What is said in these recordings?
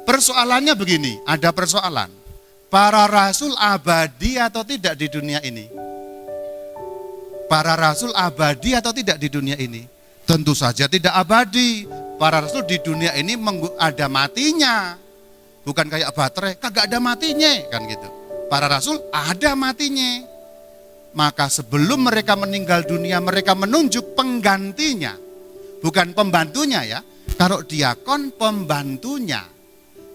Persoalannya begini, ada persoalan. Para rasul abadi atau tidak di dunia ini? Para rasul abadi atau tidak di dunia ini? Tentu saja tidak abadi. Para rasul di dunia ini ada matinya. Bukan kayak baterai, kagak ada matinya, kan gitu. Para rasul ada matinya. Maka sebelum mereka meninggal dunia, mereka menunjuk penggantinya. Bukan pembantunya ya. Kalau diakon, pembantunya.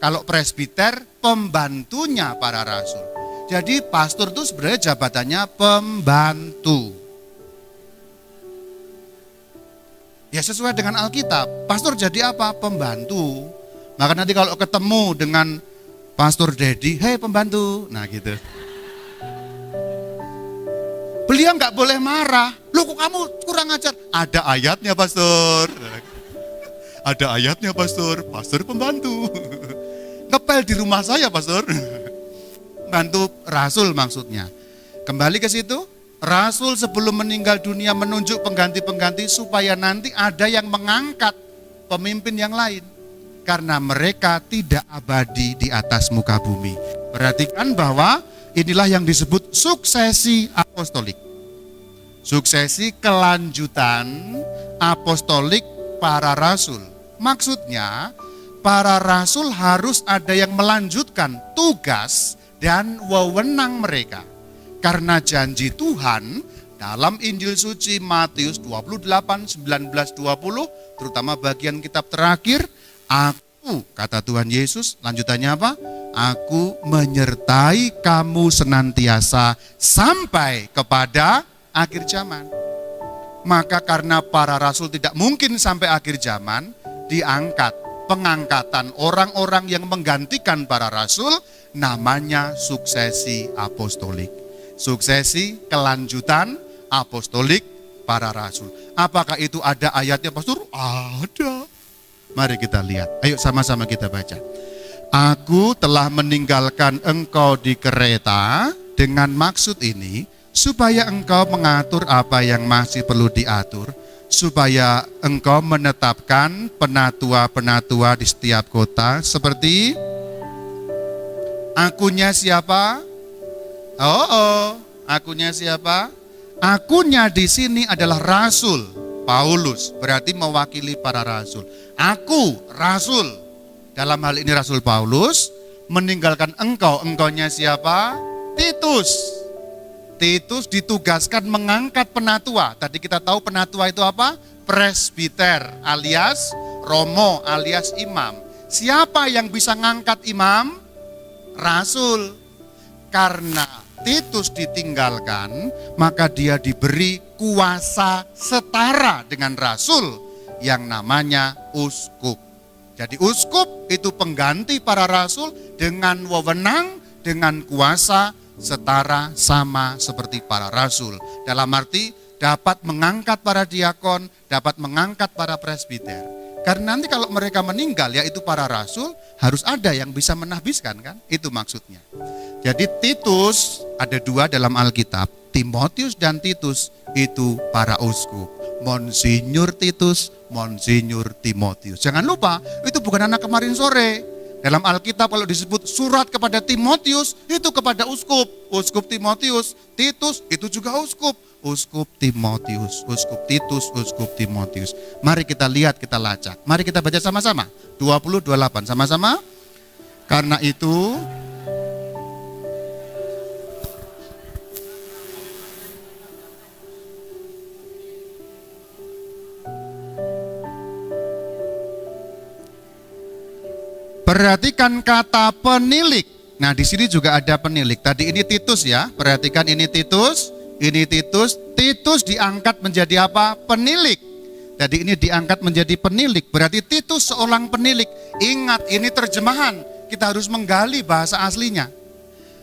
Kalau presbiter, pembantunya para rasul. Jadi pastor itu sebenarnya jabatannya pembantu. Ya sesuai dengan Alkitab. Pastor jadi apa? Pembantu. Maka nanti kalau ketemu dengan Pastor Dedi, hei pembantu. Nah gitu. Beliau nggak boleh marah. Loh kok kamu kurang ajar? Ada ayatnya pastor. Ada ayatnya pastor. Pastor pembantu. Ngepel di rumah saya pastor. Bantu rasul maksudnya. Kembali ke situ. Rasul sebelum meninggal dunia menunjuk pengganti-pengganti supaya nanti ada yang mengangkat pemimpin yang lain. Karena mereka tidak abadi di atas muka bumi. Perhatikan bahwa inilah yang disebut suksesi apostolik. Suksesi kelanjutan apostolik para rasul. Maksudnya para rasul harus ada yang melanjutkan tugas dan wewenang mereka. Karena janji Tuhan dalam Injil suci Matius 28, 19, 20, terutama bagian kitab terakhir, aku, kata Tuhan Yesus, lanjutannya apa? Aku menyertai kamu senantiasa sampai kepada akhir zaman. Maka karena para rasul tidak mungkin sampai akhir zaman, diangkat pengangkatan orang-orang yang menggantikan para rasul, namanya suksesi apostolik. Suksesi kelanjutan apostolik para rasul. Apakah itu ada ayatnya pastor? Ada. Mari kita lihat, ayo sama-sama kita baca. Aku telah meninggalkan engkau di kereta dengan maksud ini, supaya engkau mengatur apa yang masih perlu diatur, supaya engkau menetapkan penatua-penatua di setiap kota, seperti akunya siapa? Akunya siapa? Akunya di sini adalah rasul Paulus, berarti mewakili para rasul. Aku, rasul, dalam hal ini Rasul Paulus, meninggalkan engkau. Engkaunya siapa? Titus. Titus ditugaskan mengangkat penatua. Tadi kita tahu penatua itu apa? Presbiter alias romo alias imam. Siapa yang bisa ngangkat imam? Rasul. Karena Titus ditinggalkan, maka dia diberi kuasa setara dengan rasul yang namanya uskup. Jadi uskup itu pengganti para rasul dengan wewenang, dengan kuasa setara sama seperti para rasul. Dalam arti dapat mengangkat para diakon, dapat mengangkat para presbiter. Karena nanti kalau mereka meninggal, yaitu para rasul, harus ada yang bisa menahbiskan kan? Itu maksudnya. Jadi Titus, ada dua dalam Alkitab, Timotius dan Titus itu para uskup. Monsinyur Titus, Monsinyur Timotius. Jangan lupa, itu bukan anak kemarin sore. Dalam Alkitab kalau disebut surat kepada Timotius, itu kepada uskup. Uskup Timotius, Titus itu juga uskup. Uskup Timotius, uskup Titus, uskup Timotius. Mari kita lihat, kita lacak. Mari kita baca sama-sama. 20-28 sama-sama. Karena itu perhatikan kata penilik. Nah, di sini juga ada penilik. Tadi ini Titus ya. Perhatikan ini Titus, ini Titus. Titus diangkat menjadi apa? Penilik. Tadi ini diangkat menjadi penilik. Berarti Titus seorang penilik. Ingat, ini terjemahan. Kita harus menggali bahasa aslinya.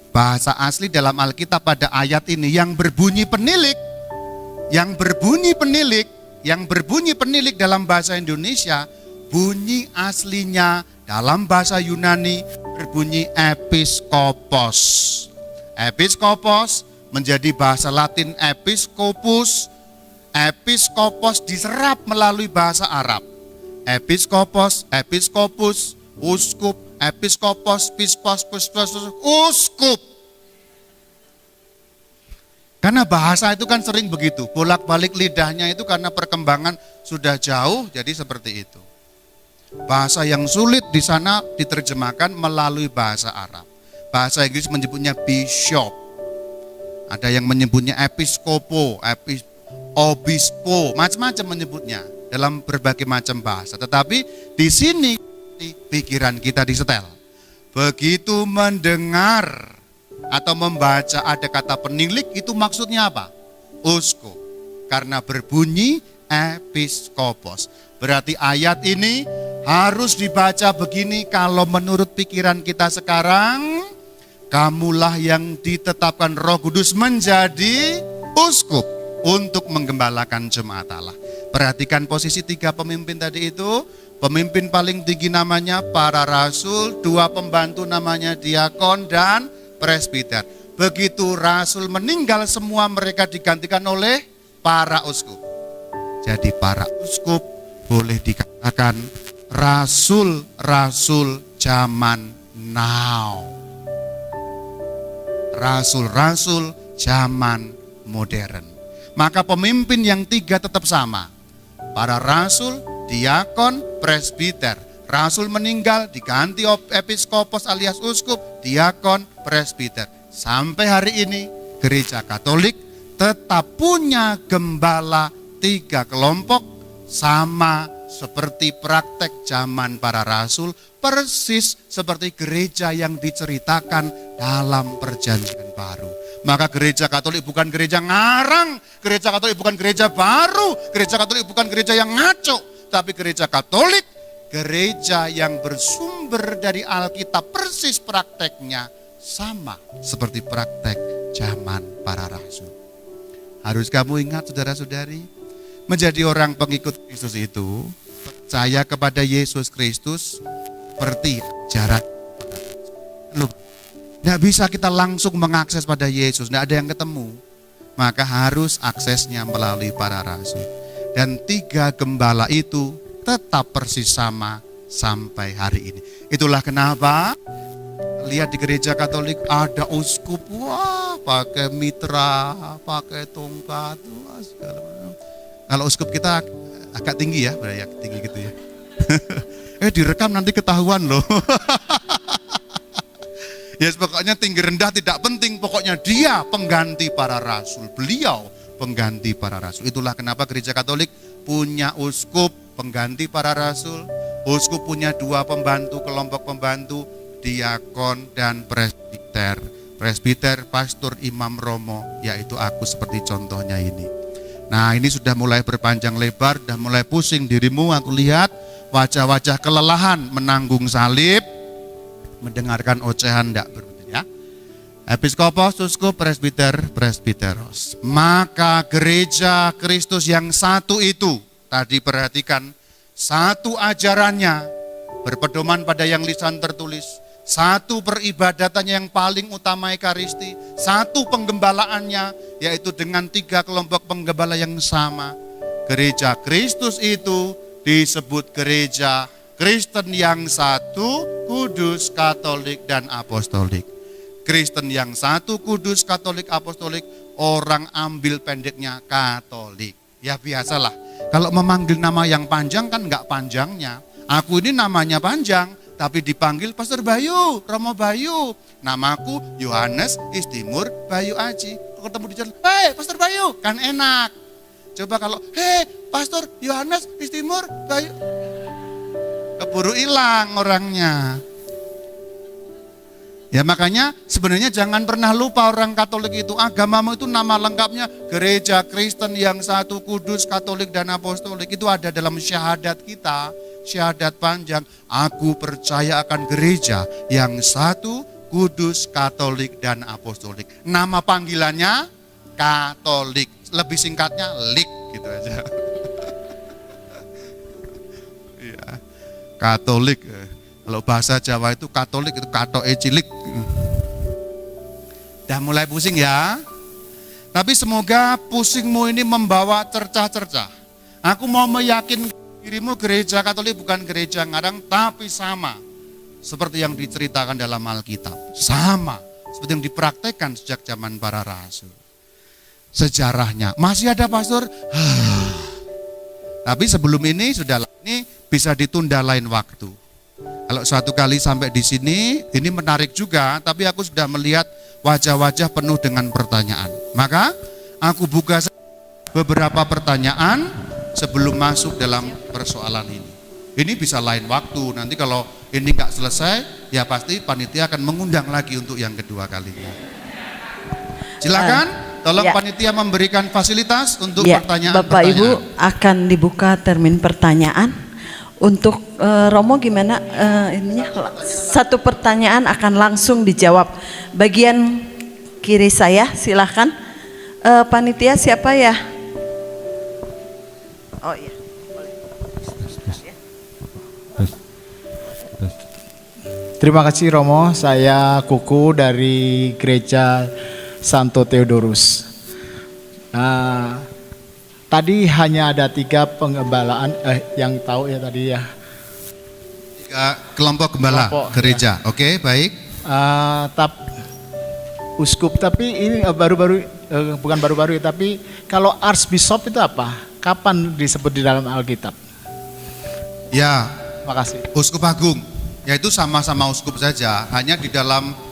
Bahasa asli dalam Alkitab pada ayat ini yang berbunyi penilik, yang berbunyi penilik, yang berbunyi penilik dalam bahasa Indonesia, bunyi aslinya dalam bahasa Yunani berbunyi episkopos. Episkopos menjadi bahasa Latin episkopus. Episkopos diserap melalui bahasa Arab. Episkopos, episkopus uskup, episkopos, pispos, uskup. Karena bahasa itu kan sering begitu, bolak-balik lidahnya itu karena perkembangan sudah jauh, jadi seperti itu. Bahasa yang sulit di sana diterjemahkan melalui bahasa Arab. Bahasa Inggris menyebutnya bishop. Ada yang menyebutnya episkopo, obispo, macam-macam menyebutnya dalam berbagai macam bahasa. Tetapi di sini pikiran kita disetel. Begitu mendengar atau membaca ada kata penilik, itu maksudnya apa? Uskup. Karena berbunyi episkopos. Berarti ayat ini harus dibaca begini, kalau menurut pikiran kita sekarang, kamulah yang ditetapkan Roh Kudus menjadi uskup untuk menggembalakan jemaat Allah. Perhatikan posisi 3 pemimpin tadi itu. Pemimpin paling tinggi namanya para rasul, 2 pembantu namanya diakon dan presbiter. Begitu rasul meninggal, semua mereka digantikan oleh para uskup. Jadi para uskup boleh dikatakan rasul-rasul zaman now. Rasul-rasul zaman modern. Maka pemimpin yang 3 tetap sama. Para rasul, diakon, presbiter. Rasul meninggal diganti episkopos alias uskup, diakon, presbiter. Sampai hari ini gereja Katolik tetap punya gembala 3 kelompok, sama seperti praktek zaman para rasul, persis seperti gereja yang diceritakan dalam Perjanjian Baru. Maka gereja Katolik bukan gereja ngarang, gereja Katolik bukan gereja baru, gereja Katolik bukan gereja yang ngaco, tapi gereja Katolik, gereja yang bersumber dari Alkitab, persis prakteknya sama seperti praktek zaman para rasul. Harus kamu ingat saudara-saudari, menjadi orang pengikut Kristus itu, percaya kepada Yesus Kristus seperti ajaran. Tidak bisa kita langsung mengakses pada Yesus, tidak ada yang ketemu. Maka harus aksesnya melalui para rasul. Dan 3 gembala itu tetap persis sama sampai hari ini. Itulah kenapa lihat di gereja Katolik ada uskup, wah pakai mitra, pakai tongkat, wah segala macam. Kalau uskup kita agak tinggi ya, berarti tinggi gitu ya. Direkam nanti ketahuan loh. Ya pokoknya tinggi rendah tidak penting, pokoknya dia pengganti para rasul, beliau pengganti para rasul. Itulah kenapa gereja Katolik punya uskup pengganti para rasul, uskup punya 2 pembantu, kelompok pembantu, diakon dan presbiter. Presbiter, pastor, imam romo, yaitu aku seperti contohnya ini. Nah ini sudah mulai berpanjang lebar, sudah mulai pusing dirimu, aku lihat wajah-wajah kelelahan menanggung salib, mendengarkan ocehan tidak berhenti ya. Episkopos, uskup, presbiter, presbiteros. Maka gereja Kristus yang satu itu, tadi perhatikan, satu ajarannya berpedoman pada yang lisan tertulis, satu peribadatannya yang paling utama Ekaristi, satu penggembalaannya yaitu dengan 3 kelompok penggembala yang sama. Gereja Kristus itu disebut gereja Kristen yang satu, kudus, Katolik, dan apostolik. Kristen yang satu, kudus, Katolik, apostolik, orang ambil pendeknya Katolik. Ya biasalah, kalau memanggil nama yang panjang kan enggak panjangnya. Aku ini namanya panjang, tapi dipanggil Pastor Bayu, Romo Bayu. Namaku Yohanes Istimur Bayu Aji. Ketemu di jalan, hei Pastor Bayu, kan enak. Coba kalau, hei Pastor Yohanes Istimur Bayu, keburu hilang orangnya. Ya makanya sebenarnya jangan pernah lupa orang Katolik itu, agamamu itu nama lengkapnya Gereja Kristen yang satu, kudus, Katolik, dan apostolik. Itu ada dalam syahadat kita, syahadat panjang. Aku percaya akan gereja yang satu, kudus, Katolik, dan apostolik. Nama panggilannya Katolik, lebih singkatnya LIK gitu aja. Iya. Katolik, kalau bahasa Jawa itu Katolik itu katoke cilik. Udah mulai pusing ya. Tapi semoga pusingmu ini membawa cercah-cercah. Aku mau meyakinkan dirimu gereja Katolik bukan gereja ngarang, tapi sama. seperti yang diceritakan dalam Alkitab. Sama seperti yang dipraktekkan sejak zaman para rasul. Sejarahnya masih ada pastor. Tapi sebelum ini ini bisa ditunda lain waktu. Kalau suatu kali sampai di sini, ini menarik juga, tapi aku sudah melihat wajah-wajah penuh dengan pertanyaan. Maka aku buka beberapa pertanyaan sebelum masuk dalam persoalan ini. Ini bisa lain waktu, nanti kalau ini nggak selesai, ya pasti panitia akan mengundang lagi untuk yang kedua kalinya. Silakan, tolong panitia memberikan fasilitas untuk pertanyaan. Bapak Ibu akan dibuka termin pertanyaan. Untuk Romo gimana ininya? Satu pertanyaan akan langsung dijawab. Bagian kiri saya, silahkan. Panitia siapa ya? Oh iya. Terima kasih Romo, saya Kuku dari Gereja Santo Theodorus. Tadi hanya ada 3 penggembalaan, yang tahu ya tadi ya. 3 kelompok gembala gereja, ya. Oke, baik. Uskup, tapi ini bukan baru-baru, tapi kalau Archbishop itu apa? Kapan disebut di dalam Alkitab? Ya, makasih. Uskup Agung, yaitu sama-sama uskup saja, hanya di dalam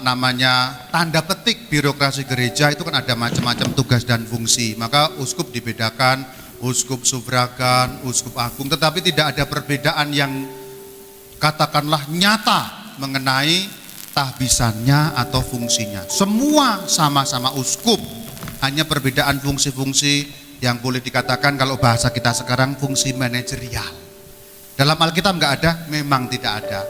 namanya tanda petik birokrasi gereja itu kan ada macam-macam tugas dan fungsi. Maka uskup dibedakan, uskup subragan, uskup agung, tetapi tidak ada perbedaan yang katakanlah nyata mengenai tahbisannya atau fungsinya. Semua sama-sama uskup, hanya perbedaan fungsi-fungsi yang boleh dikatakan kalau bahasa kita sekarang fungsi manajerial. Dalam Alkitab enggak ada, memang tidak ada.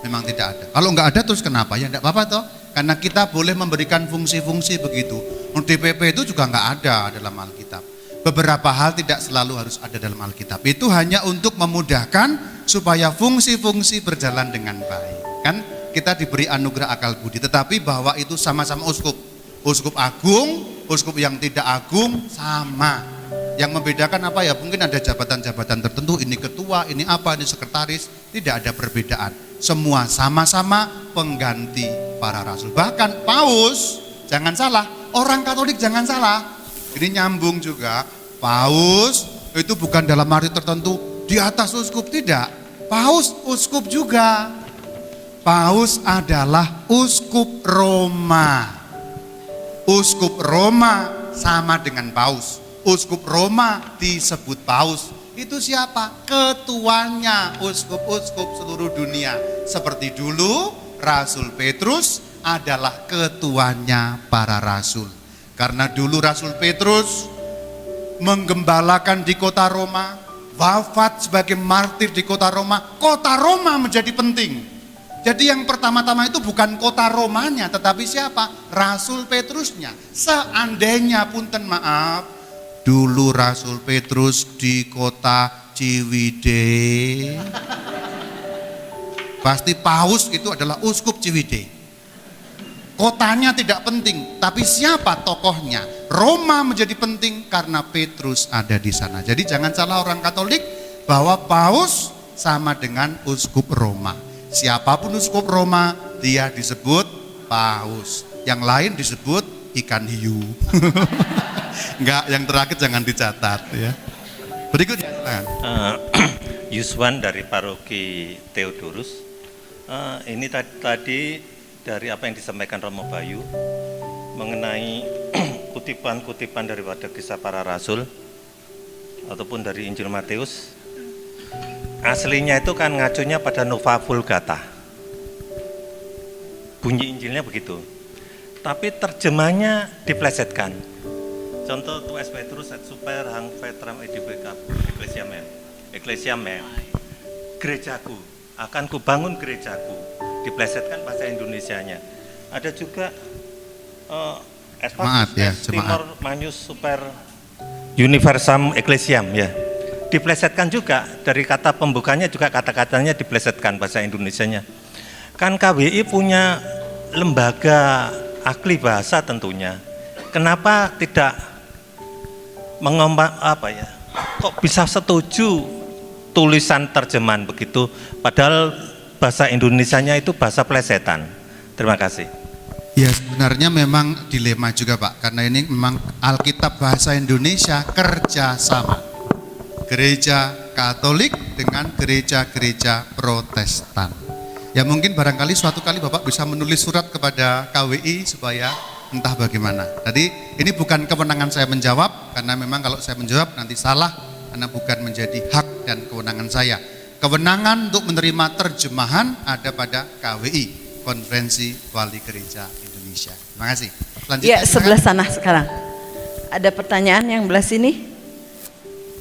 Memang tidak ada. Kalau enggak ada terus kenapa? Ya enggak apa-apa toh. Karena kita boleh memberikan fungsi-fungsi begitu. DPP itu juga enggak ada dalam Alkitab. Beberapa hal tidak selalu harus ada dalam Alkitab. Itu hanya untuk memudahkan supaya fungsi-fungsi berjalan dengan baik. Kan kita diberi anugerah akal budi. Tetapi bahwa itu sama-sama uskup. Uskup agung, uskup yang tidak agung sama. Yang membedakan apa ya? Mungkin ada jabatan-jabatan tertentu. Ini ketua, ini apa, ini sekretaris. Tidak ada perbedaan. Semua sama-sama pengganti para rasul. Bahkan Paus, jangan salah, orang Katolik jangan salah. Ini nyambung juga, Paus itu bukan dalam arti tertentu di atas uskup, tidak. Paus uskup juga. Paus adalah uskup Roma. Uskup Roma sama dengan Paus. Uskup Roma disebut Paus. Itu siapa? Ketuanya uskup-uskup seluruh dunia. Seperti dulu Rasul Petrus adalah ketuanya para rasul. Karena dulu Rasul Petrus menggembalakan di kota Roma, wafat sebagai martir di kota Roma menjadi penting. Jadi yang pertama-tama itu bukan kota Romanya, tetapi siapa? Rasul Petrusnya. Seandainya punten maaf, dulu Rasul Petrus di kota Ciwidey, pasti Paus itu adalah uskup Ciwidey. Kotanya tidak penting, tapi siapa tokohnya? Roma menjadi penting karena Petrus ada di sana. Jadi jangan salah orang Katolik bahwa Paus sama dengan uskup Roma. Siapapun uskup Roma, dia disebut Paus. Yang lain disebut ikan hiu. Enggak, yang terakhir jangan dicatat ya. Berikutnya. Yuswan dari Paroki Theodorus. Ini tadi dari apa yang disampaikan Romo Bayu mengenai kutipan-kutipan daripada kisah para rasul ataupun dari Injil Matius. Aslinya itu kan ngacunya pada Nova Vulgata. Bunyi Injilnya begitu. Tapi terjemahnya diplesetkan. Contoh tu es Petrus et super hang vetram edibeka ecclesiam gerejaku, akan kubangun gerejaku. Diplesetkan bahasa Indonesianya. Ada juga Timor Manius super universam ecclesiam ya. Diplesetkan juga dari kata pembukanya juga kata-katanya diplesetkan bahasa Indonesianya. Kan KWI punya lembaga ahli bahasa tentunya. Kenapa tidak kok bisa setuju tulisan terjemahan begitu? Padahal bahasa Indonesianya itu bahasa plesetan. Terima kasih. Ya sebenarnya memang dilema juga Pak, karena ini memang Alkitab bahasa Indonesia kerjasama gereja Katolik dengan gereja-gereja Protestan. Ya mungkin barangkali suatu kali Bapak bisa menulis surat kepada KWI supaya entah bagaimana. Tadi ini bukan kewenangan saya menjawab, karena memang kalau saya menjawab nanti salah, karena bukan menjadi hak dan kewenangan saya. Kewenangan untuk menerima terjemahan ada pada KWI, Konferensi Wali Gereja Indonesia. Terima kasih. Selanjutnya, Ya, sebelah sana sekarang. Ada pertanyaan yang belah sini?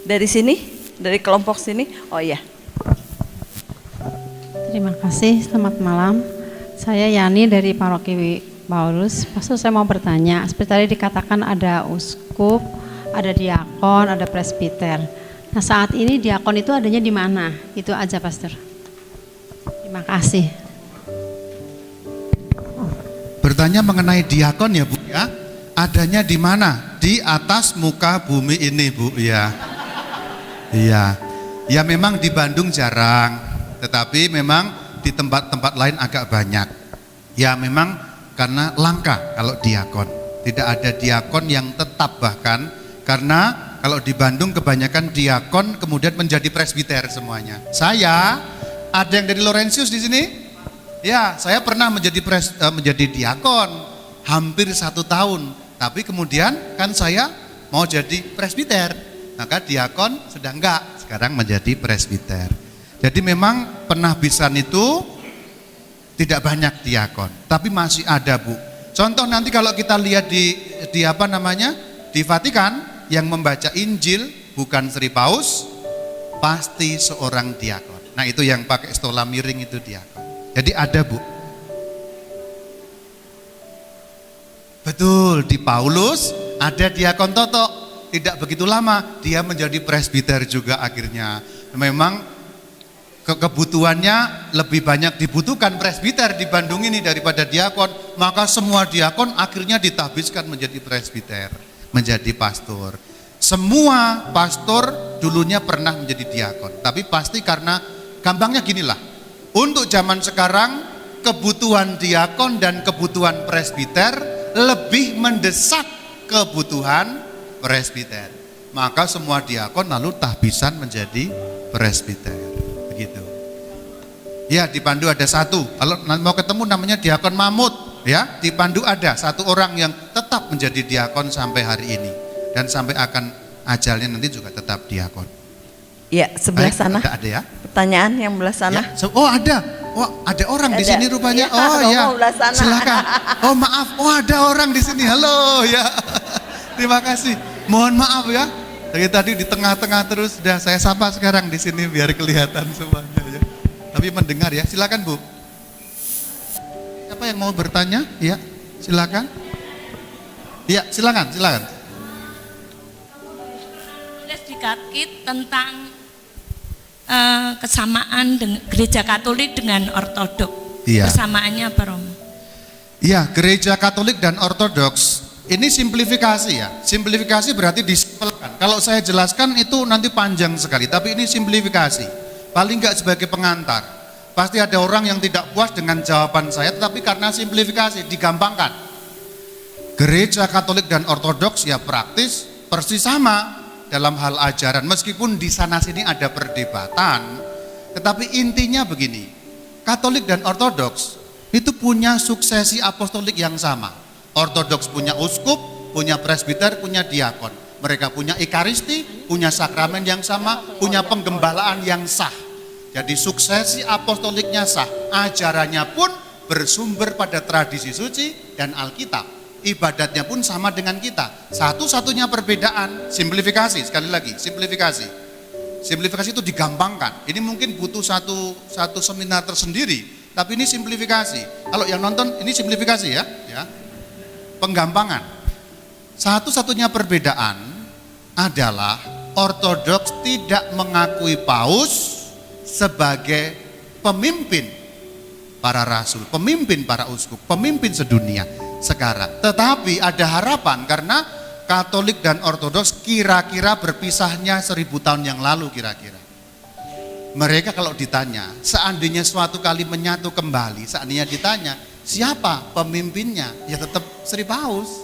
Dari sini? Dari kelompok sini? Oh iya. Terima kasih, selamat malam. Saya Yani dari Paroki Paulus. Pastor, saya mau bertanya, seperti tadi dikatakan ada uskup, ada diakon, ada presbiter. Nah, saat ini diakon itu adanya di mana? Itu aja, Pastor. Terima kasih. bertanya mengenai diakon ya Bu ya, adanya di mana? Di atas muka bumi ini Bu ya. Iya. Ya memang di Bandung jarang, tetapi memang di tempat-tempat lain agak banyak. Ya memang karena langka kalau diakon. Tidak ada diakon yang tetap, bahkan karena kalau di Bandung kebanyakan diakon kemudian menjadi presbiter semuanya. Saya ada yang dari Laurentius di sini? Ya, saya pernah menjadi diakon hampir 1 tahun, tapi kemudian kan saya mau jadi presbiter, maka diakon sudah enggak, sekarang menjadi presbiter. Jadi memang penahbisan itu tidak banyak diakon, tapi masih ada Bu. Contoh nanti kalau kita lihat di apa namanya di Vatikan yang membaca Injil bukan Sri Paus, pasti seorang diakon. Nah itu yang pakai stola miring itu diakon. Jadi ada Bu. Betul, di Paulus ada diakon Toto. Tidak begitu lama dia menjadi presbiter juga akhirnya. Memang kebutuhannya lebih banyak dibutuhkan presbiter di Bandung ini daripada diakon. Maka semua diakon akhirnya ditahbiskan menjadi presbiter, menjadi pastor. Semua pastor dulunya pernah menjadi diakon. Tapi pasti karena gampangnya ginilah. Untuk zaman sekarang kebutuhan diakon dan kebutuhan presbiter lebih mendesak kebutuhan presbiter. Maka semua diakon lalu tahbisan menjadi presbiter. Begitu. Ya di Pandu ada 1. Kalau mau ketemu namanya diakon Mamut. Ya di Pandu ada 1 orang yang tetap menjadi diakon sampai hari ini. Dan sampai akan ajalnya nanti juga tetap diakon. Ya, sebelah Baik, sana. ada ya? Pertanyaan yang belah sana. Ya, oh ada. Oh ada orang di Ada. sini rupanya. Iya, Oh ya. Romo belah sana. Silakan. Oh maaf. Oh ada orang di sini. Halo ya. Terima kasih. Mohon maaf ya. Dari tadi di tengah-tengah terus. Sudah saya sapa sekarang di sini biar kelihatan semuanya ya. Tapi mendengar ya. Silakan Bu. Siapa yang mau bertanya? Ya. Silakan. Ya silakan. Silakan. Tulis di Kakit tentang kesamaan gereja Katolik dengan Ortodok. Iya. Persamaannya apa Romo? Ya, gereja Katolik dan Ortodoks ini simplifikasi ya. Simplifikasi berarti disimpelkan. Kalau saya jelaskan itu nanti panjang sekali, tapi ini simplifikasi. Paling enggak sebagai pengantar. Pasti ada orang yang tidak puas dengan jawaban saya, tetapi karena simplifikasi digampangkan. Gereja Katolik dan Ortodoks ya praktis persis sama dalam hal ajaran, meskipun di sana sini ada perdebatan, tetapi intinya begini, Katolik dan Ortodoks itu punya suksesi apostolik yang sama. Ortodoks punya uskup, punya presbiter, punya diakon. Mereka punya ekaristi, punya sakramen yang sama, punya penggembalaan yang sah. Jadi suksesi apostoliknya sah, ajarannya pun bersumber pada tradisi suci dan Alkitab. Ibadatnya pun sama dengan kita. Satu-satunya perbedaan, simplifikasi, sekali lagi, simplifikasi. Simplifikasi itu digampangkan. Ini mungkin butuh satu seminar tersendiri, tapi ini simplifikasi. Kalau yang nonton, ini simplifikasi ya. Penggampangan. Satu-satunya perbedaan adalah Ortodoks tidak mengakui Paus sebagai pemimpin para rasul, pemimpin para uskup, pemimpin sedunia sekarang. Tetapi ada harapan karena Katolik dan Ortodoks kira-kira berpisahnya 1000 tahun yang lalu kira-kira. Mereka kalau ditanya, seandainya suatu kali menyatu kembali, seandainya ditanya, siapa pemimpinnya? Ya tetap Sri Paus.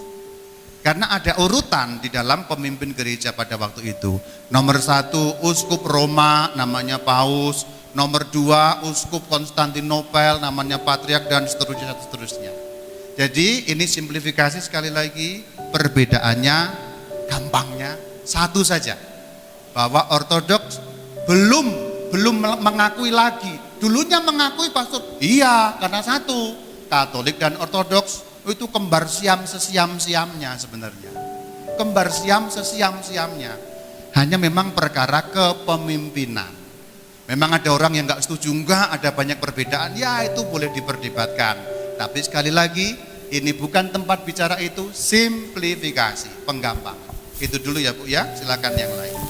Karena ada urutan di dalam pemimpin gereja pada waktu itu. Nomor 1 Uskup Roma namanya Paus, nomor 2 Uskup Konstantinopel namanya Patriark, dan seterusnya. Jadi ini simplifikasi sekali lagi, perbedaannya gampangnya satu saja, bahwa Ortodoks belum mengakui lagi. Dulunya mengakui pastor, iya, karena satu, Katolik dan Ortodoks itu kembar siam sesiam-siamnya sebenarnya. Kembar siam sesiam-siamnya. Hanya memang perkara kepemimpinan. Memang ada orang yang enggak setuju, enggak, ada banyak perbedaan, ya itu boleh diperdebatkan. Tapi sekali lagi, ini bukan tempat bicara itu, simplifikasi, penggampangan. Itu dulu ya Bu ya, silakan yang lain.